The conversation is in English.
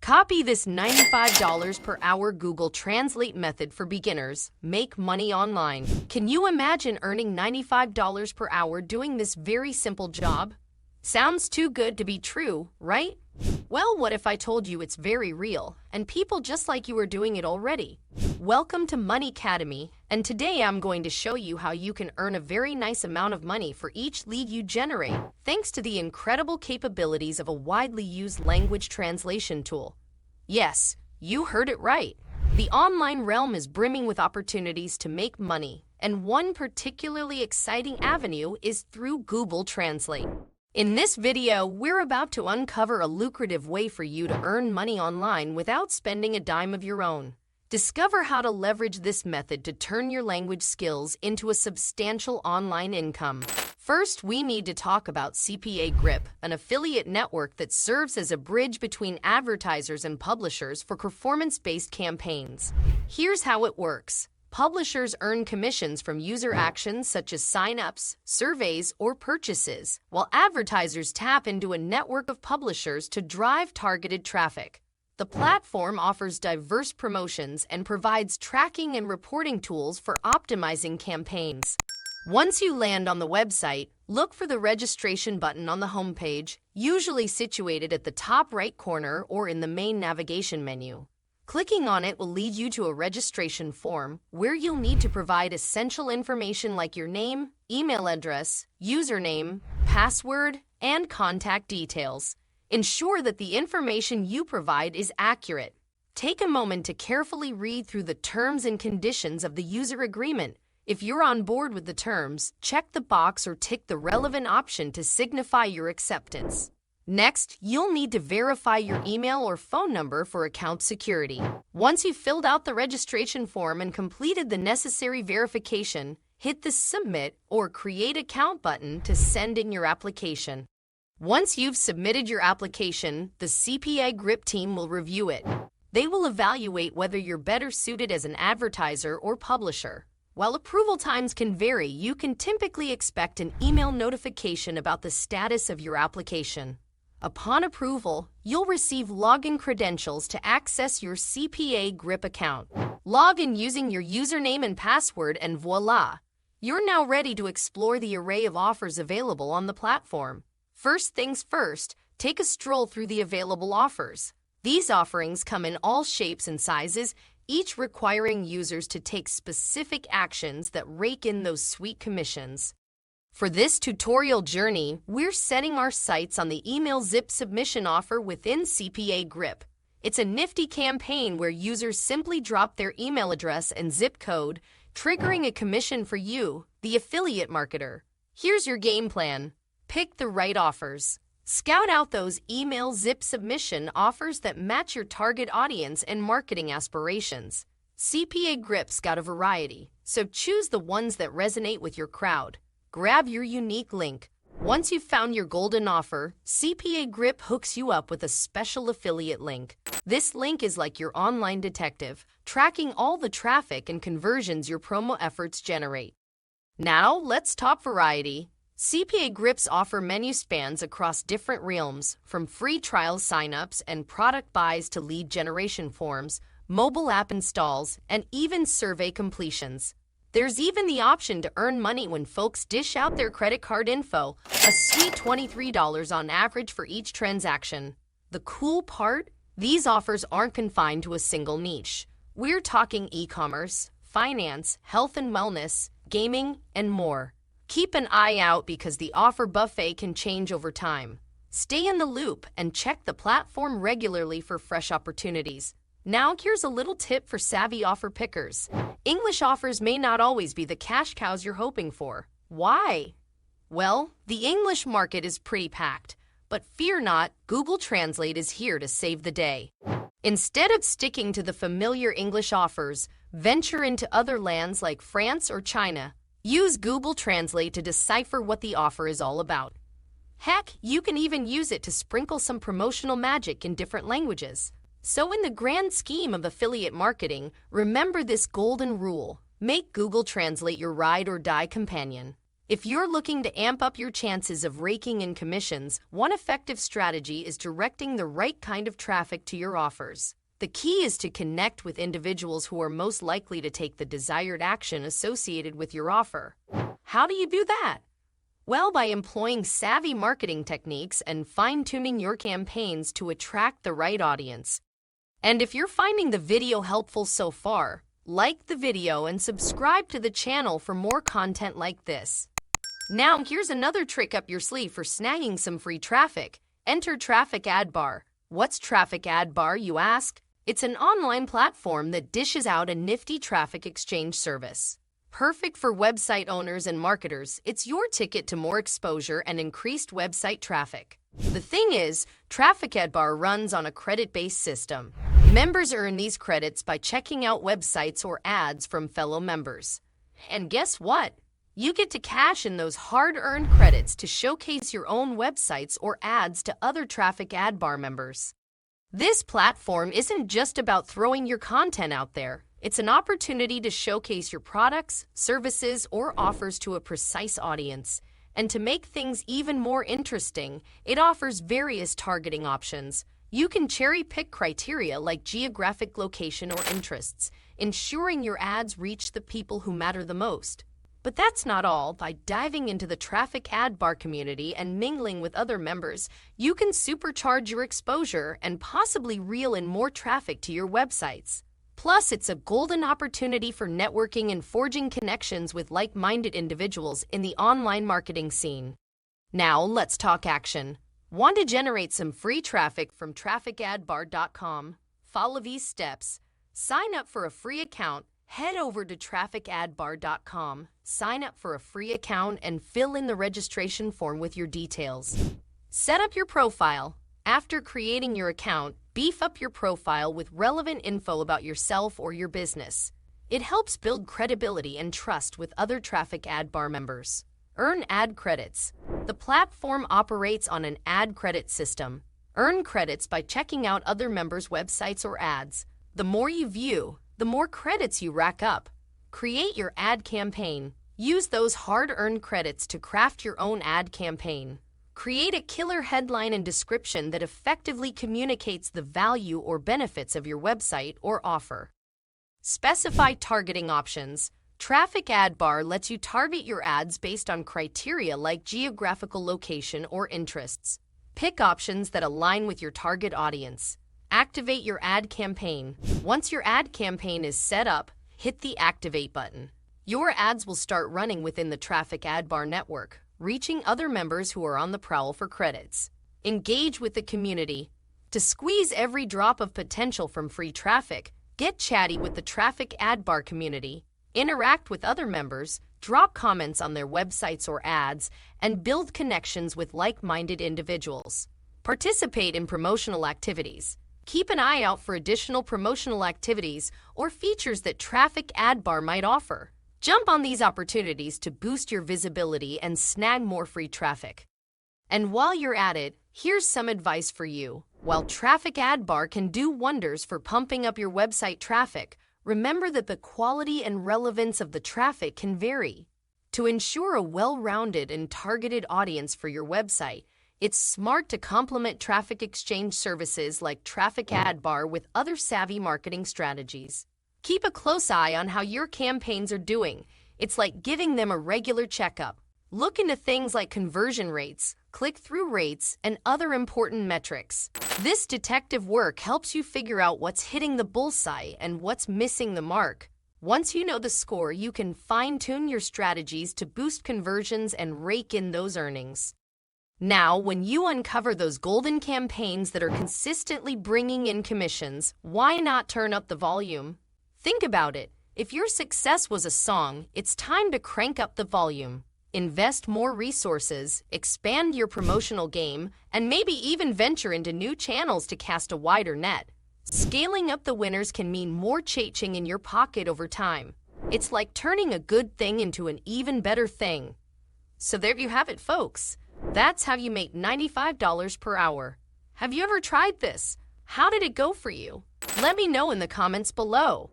Copy this $95 per hour Google Translate method for beginners. Make money online. Can you imagine earning $95 per hour doing this very simple job? Sounds too good to be true, right? Well, what if I told you it's very real, and people just like you are doing it already? Welcome to Money Cademy, and today I'm going to show you how you can earn a very nice amount of money for each lead you generate, thanks to the incredible capabilities of a widely used language translation tool. Yes, you heard it right. The online realm is brimming with opportunities to make money, and one particularly exciting avenue is through Google Translate. In this video, we're about to uncover a lucrative way for you to earn money online without spending a dime of your own. Discover how to leverage this method to turn your language skills into a substantial online income. First, we need to talk about CPA Grip, an affiliate network that serves as a bridge between advertisers and publishers for performance-based campaigns. Here's how it works. Publishers earn commissions from user actions such as sign-ups, surveys, or purchases, while advertisers tap into a network of publishers to drive targeted traffic. The platform offers diverse promotions and provides tracking and reporting tools for optimizing campaigns. Once you land on the website, look for the registration button on the homepage, usually situated at the top right corner or in the main navigation menu. Clicking on it will lead you to a registration form where you'll need to provide essential information like your name, email address, username, password, and contact details. Ensure that the information you provide is accurate. Take a moment to carefully read through the terms and conditions of the user agreement. If you're on board with the terms, check the box or tick the relevant option to signify your acceptance. Next, you'll need to verify your email or phone number for account security. Once you've filled out the registration form and completed the necessary verification, hit the Submit or Create Account button to send in your application. Once you've submitted your application, the CPA Grip team will review it. They will evaluate whether you're better suited as an advertiser or publisher. While approval times can vary, you can typically expect an email notification about the status of your application. Upon approval, you'll receive login credentials to access your CPA Grip account. Log in using your username and password and voila! You're now ready to explore the array of offers available on the platform. First things first, take a stroll through the available offers. These offerings come in all shapes and sizes, each requiring users to take specific actions that rake in those sweet commissions. For this tutorial journey, we're setting our sights on the email zip submission offer within CPA Grip. It's a nifty campaign where users simply drop their email address and zip code, triggering a commission for you, the affiliate marketer. Here's your game plan. Pick the right offers. Scout out those email zip submission offers that match your target audience and marketing aspirations. CPA Grip's got a variety, so choose the ones that resonate with your crowd. Grab your unique link. Once you've found your golden offer, CPA Grip hooks you up with a special affiliate link. This link is like your online detective, tracking all the traffic and conversions your promo efforts generate. Now, let's talk variety. CPA Grip's offer menu spans across different realms, from free trial signups and product buys to lead generation forms, mobile app installs, and even survey completions. There's even the option to earn money when folks dish out their credit card info, a sweet $23 on average for each transaction. The cool part? These offers aren't confined to a single niche. We're talking e-commerce, finance, health and wellness, gaming, and more. Keep an eye out because the offer buffet can change over time. Stay in the loop and check the platform regularly for fresh opportunities. Now, here's a little tip for savvy offer pickers. English offers may not always be the cash cows you're hoping for. Why? Well, the English market is pretty packed, but fear not, Google Translate is here to save the day. Instead of sticking to the familiar English offers, venture into other lands like France or China. Use Google Translate to decipher what the offer is all about. Heck, you can even use it to sprinkle some promotional magic in different languages. So in the grand scheme of affiliate marketing, remember this golden rule. Make Google Translate your ride or die companion. If you're looking to amp up your chances of raking in commissions, one effective strategy is directing the right kind of traffic to your offers. The key is to connect with individuals who are most likely to take the desired action associated with your offer. How do you do that? Well, by employing savvy marketing techniques and fine-tuning your campaigns to attract the right audience. And if you're finding the video helpful so far, like the video and subscribe to the channel for more content like this. Now, here's another trick up your sleeve for snagging some free traffic. Enter Traffic ADbar. What's Traffic ADbar, you ask? It's an online platform that dishes out a nifty traffic exchange service. Perfect for website owners and marketers, it's your ticket to more exposure and increased website traffic. The thing is, Traffic ADbar runs on a credit-based system. Members earn these credits by checking out websites or ads from fellow members. And guess what? You get to cash in those hard-earned credits to showcase your own websites or ads to other Traffic ADbar members. This platform isn't just about throwing your content out there. It's an opportunity to showcase your products, services, or offers to a precise audience. And to make things even more interesting, it offers various targeting options. You can cherry-pick criteria like geographic location or interests, ensuring your ads reach the people who matter the most. But that's not all. By diving into the Traffic ADbar community and mingling with other members, you can supercharge your exposure and possibly reel in more traffic to your websites. Plus, it's a golden opportunity for networking and forging connections with like-minded individuals in the online marketing scene. Now, let's talk action. Want to generate some free traffic from trafficadbar.com? Follow these steps. Sign up for a free account. Head over to trafficadbar.com, sign up for a free account, and fill in the registration form with your details. Set up your profile. After creating your account, beef up your profile with relevant info about yourself or your business. It helps build credibility and trust with other Traffic ADbar members. Earn ad credits. The platform operates on an ad credit system. Earn credits by checking out other members' websites or ads. The more you view, the more credits you rack up. Create your ad campaign. Use those hard-earned credits to craft your own ad campaign. Create a killer headline and description that effectively communicates the value or benefits of your website or offer. Specify targeting options. Traffic ADbar lets you target your ads based on criteria like geographical location or interests. Pick options that align with your target audience. Activate your ad campaign. Once your ad campaign is set up, hit the Activate button. Your ads will start running within the Traffic ADbar network, reaching other members who are on the prowl for credits. Engage with the community. To squeeze every drop of potential from free traffic, get chatty with the Traffic ADbar community. Interact with other members, drop comments on their websites or ads, and build connections with like-minded individuals. Participate in promotional activities. Keep an eye out for additional promotional activities or features that Traffic ADbar might offer. Jump on these opportunities to boost your visibility and snag more free traffic. And while you're at it, here's some advice for you. While Traffic ADbar can do wonders for pumping up your website traffic, remember that the quality and relevance of the traffic can vary. To ensure a well-rounded and targeted audience for your website, it's smart to complement traffic exchange services like Traffic ADbar with other savvy marketing strategies. Keep a close eye on how your campaigns are doing. It's like giving them a regular checkup. Look into things like conversion rates, click-through rates, and other important metrics. This detective work helps you figure out what's hitting the bullseye and what's missing the mark. Once you know the score, you can fine-tune your strategies to boost conversions and rake in those earnings. Now, when you uncover those golden campaigns that are consistently bringing in commissions, why not turn up the volume? Think about it. If your success was a song, it's time to crank up the volume. Invest more resources, expand your promotional game, and maybe even venture into new channels to cast a wider net. Scaling up the winners can mean more cha-ching in your pocket over time. It's like turning a good thing into an even better thing. So there you have it, folks. That's how you make $95 per hour. Have you ever tried this? How did it go for you? Let me know in the comments below.